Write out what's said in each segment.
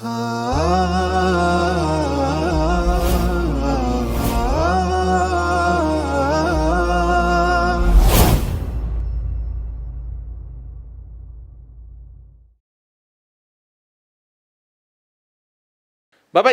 Bapak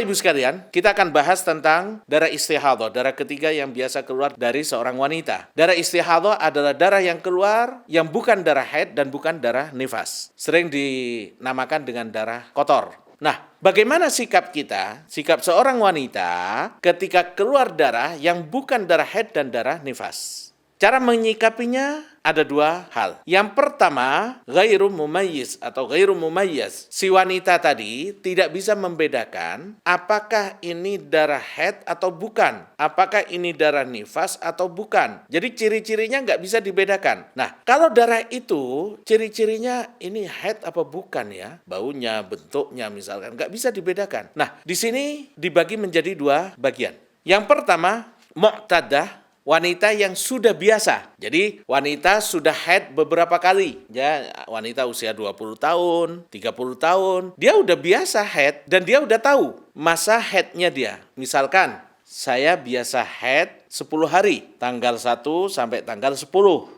Ibu sekalian, kita akan bahas tentang darah istihadhah, darah ketiga yang biasa keluar dari seorang wanita. Darah istihadhah adalah darah yang keluar yang bukan darah haid dan bukan darah nifas. Sering dinamakan dengan darah kotor. Nah, bagaimana sikap kita, sikap seorang wanita ketika keluar darah yang bukan darah haid dan darah nifas? Cara menyikapinya ada dua hal. Yang pertama, ghairu mumayyiz atau ghairu mumayyiz. Si wanita tadi tidak bisa membedakan apakah ini darah haid atau bukan. Apakah ini darah nifas atau bukan. Jadi ciri-cirinya nggak bisa dibedakan. Nah, kalau darah itu ciri-cirinya ini haid apa bukan ya. Baunya, bentuknya misalkan nggak bisa dibedakan. Nah, di sini dibagi menjadi dua bagian. Yang pertama, mu'tadah. Wanita yang sudah biasa. Jadi wanita sudah haid beberapa kali. Ya, wanita usia 20 tahun, 30 tahun. Dia udah biasa haid dan dia udah tahu masa haidnya dia. Misalkan saya biasa haid 10 hari, tanggal 1 sampai tanggal 10,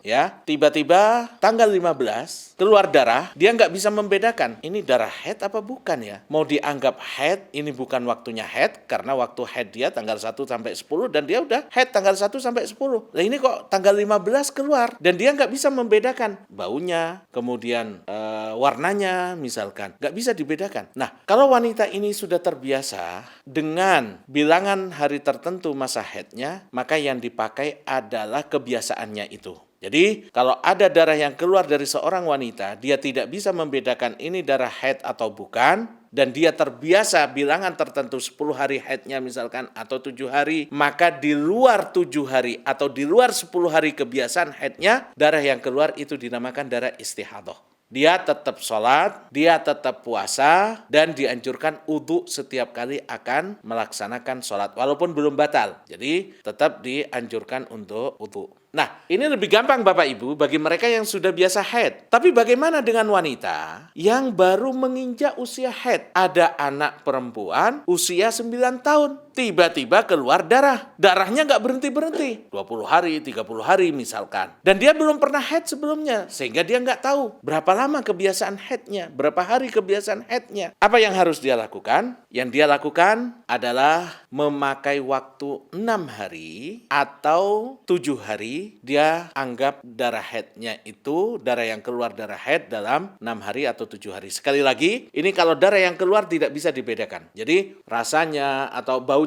ya. Tiba-tiba tanggal 15 keluar darah, dia nggak bisa membedakan ini darah haid apa bukan ya. Mau dianggap haid, ini bukan waktunya haid karena waktu haid dia tanggal 1 sampai 10 dan dia udah haid tanggal 1 sampai 10. Nah, ini kok tanggal 15 keluar dan dia nggak bisa membedakan baunya, kemudian warnanya misalkan, nggak bisa dibedakan. Nah, kalau wanita ini sudah terbiasa dengan bilangan hari tertentu masa haidnya, maka yang dipakai adalah kebiasaannya itu. Jadi, kalau ada darah yang keluar dari seorang wanita, dia tidak bisa membedakan ini darah haid atau bukan, dan dia terbiasa bilangan tertentu 10 hari haidnya misalkan, atau 7 hari, maka di luar 7 hari atau di luar 10 hari kebiasaan haidnya, darah yang keluar itu dinamakan darah istihadhah. Dia tetap sholat, dia tetap puasa, dan dianjurkan udhu setiap kali akan melaksanakan sholat, walaupun belum batal. Jadi tetap dianjurkan untuk udhu. Nah, ini lebih gampang Bapak Ibu bagi mereka yang sudah biasa haid. Tapi bagaimana dengan wanita yang baru menginjak usia haid? Ada anak perempuan usia 9 tahun. Tiba-tiba keluar darah. Darahnya nggak berhenti-berhenti. 20 hari, 30 hari misalkan. Dan dia belum pernah haid sebelumnya. Sehingga dia nggak tahu berapa lama kebiasaan haidnya. Berapa hari kebiasaan haidnya. Apa yang harus dia lakukan? Yang dia lakukan adalah memakai waktu 6 hari atau 7 hari. Dia anggap darah haidnya itu, darah yang keluar darah haid dalam 6 hari atau 7 hari. Sekali lagi, ini kalau darah yang keluar tidak bisa dibedakan. Jadi rasanya atau baunya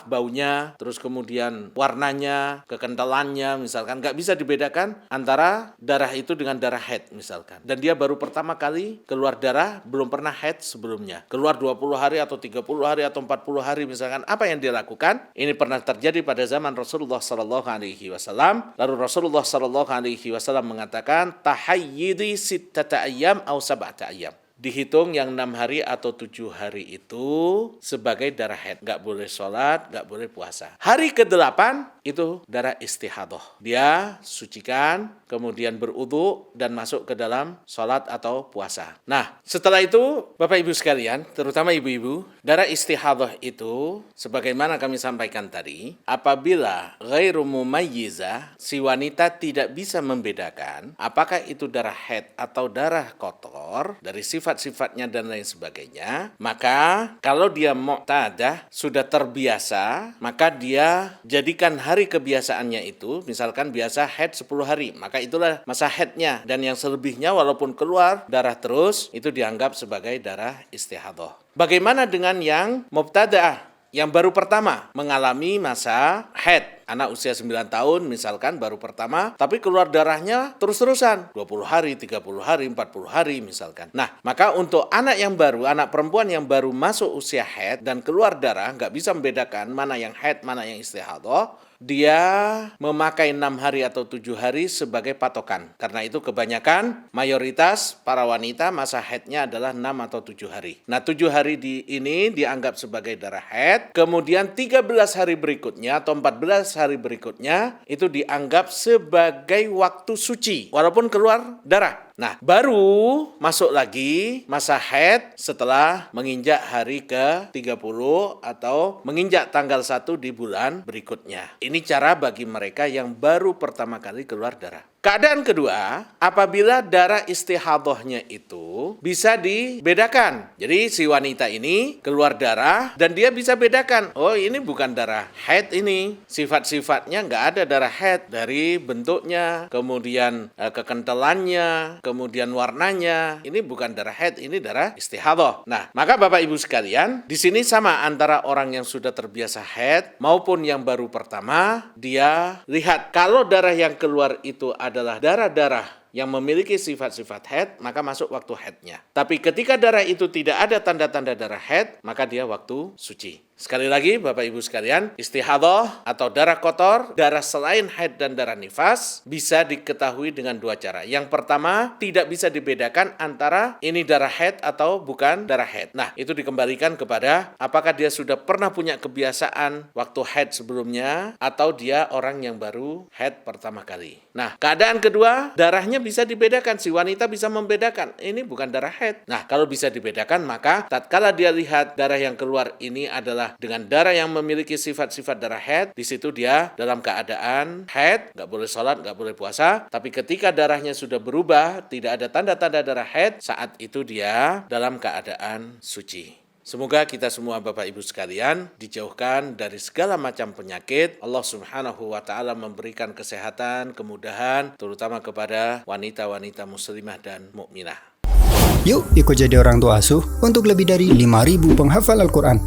baunya, terus kemudian warnanya, kekentalannya misalkan, nggak bisa dibedakan antara darah itu dengan darah haid misalkan. Dan dia baru pertama kali keluar darah, belum pernah haid sebelumnya. Keluar 20 hari atau 30 hari atau 40 hari misalkan, apa yang dia lakukan? Ini pernah terjadi pada zaman Rasulullah SAW. Lalu Rasulullah SAW mengatakan, tahayyidi sittata ayyam au sab'ata ayyam. Dihitung yang 6 hari atau 7 hari itu sebagai darah haid. Nggak boleh sholat, nggak boleh puasa. Hari ke-8 itu darah istihadhah. Dia sucikan, kemudian berwudu dan masuk ke dalam sholat atau puasa. Nah, setelah itu Bapak Ibu sekalian, terutama ibu-ibu, darah istihadhah itu sebagaimana kami sampaikan tadi, apabila ghairu mumayyizah, si wanita tidak bisa membedakan apakah itu darah haid atau darah kotor dari sifat-sifatnya dan lain sebagainya, maka kalau dia mu'tadah, sudah terbiasa, maka dia jadikan hari kebiasaannya itu, misalkan biasa haid 10 hari, maka itulah masa haidnya, dan yang selebihnya walaupun keluar darah terus, itu dianggap sebagai darah istihadhah. Bagaimana dengan yang mubtada'ah, yang baru pertama mengalami masa haid? Anak usia 9 tahun misalkan baru pertama, tapi keluar darahnya terus-terusan. 20 hari, 30 hari, 40 hari misalkan. Nah, maka untuk anak yang baru, anak perempuan yang baru masuk usia haid dan keluar darah, nggak bisa membedakan mana yang haid, mana yang istihadhah, dia memakai 6 hari atau 7 hari sebagai patokan. Karena itu kebanyakan, mayoritas para wanita masa haidnya adalah 6 atau 7 hari. Nah, 7 hari ini dianggap sebagai darah haid. Kemudian 13 hari berikutnya atau 14 hari berikutnya itu dianggap sebagai waktu suci walaupun keluar darah. Nah, baru masuk lagi masa haid setelah menginjak hari ke-30 atau menginjak tanggal 1 di bulan berikutnya. Ini cara bagi mereka yang baru pertama kali keluar darah. Keadaan kedua, apabila darah istihadhahnya itu bisa dibedakan. Jadi si wanita ini keluar darah dan dia bisa bedakan, oh ini bukan darah haid ini. Sifat-sifatnya nggak ada darah haid, dari bentuknya, kemudian kekentalannya, kemudian warnanya. Ini bukan darah haid, ini darah istihadhah. Nah, maka Bapak Ibu sekalian, di sini sama antara orang yang sudah terbiasa haid maupun yang baru pertama, dia lihat kalau darah yang keluar itu adalah darah-darah yang memiliki sifat-sifat haid, maka masuk waktu haidnya. Tapi ketika darah itu tidak ada tanda-tanda darah haid, maka dia waktu suci. Sekali lagi Bapak Ibu sekalian, istihadhah atau darah kotor, darah selain haid dan darah nifas bisa diketahui dengan dua cara. Yang pertama, tidak bisa dibedakan antara ini darah haid atau bukan darah haid. Nah, itu dikembalikan kepada apakah dia sudah pernah punya kebiasaan waktu haid sebelumnya atau dia orang yang baru haid pertama kali. Nah, keadaan kedua, darahnya bisa dibedakan. Si wanita bisa membedakan, ini bukan darah haid. Nah, kalau bisa dibedakan, maka tatkala dia lihat darah yang keluar ini adalah dengan darah yang memiliki sifat-sifat darah haid, di situ dia dalam keadaan haid, nggak boleh sholat, nggak boleh puasa. Tapi ketika darahnya sudah berubah, tidak ada tanda-tanda darah haid, saat itu dia dalam keadaan suci. Semoga kita semua Bapak Ibu sekalian dijauhkan dari segala macam penyakit. Allah Subhanahu wa Ta'ala memberikan kesehatan, kemudahan, terutama kepada wanita-wanita muslimah dan mukminah. Yuk ikut jadi orang tua asuh untuk lebih dari 5.000 penghafal Al-Quran.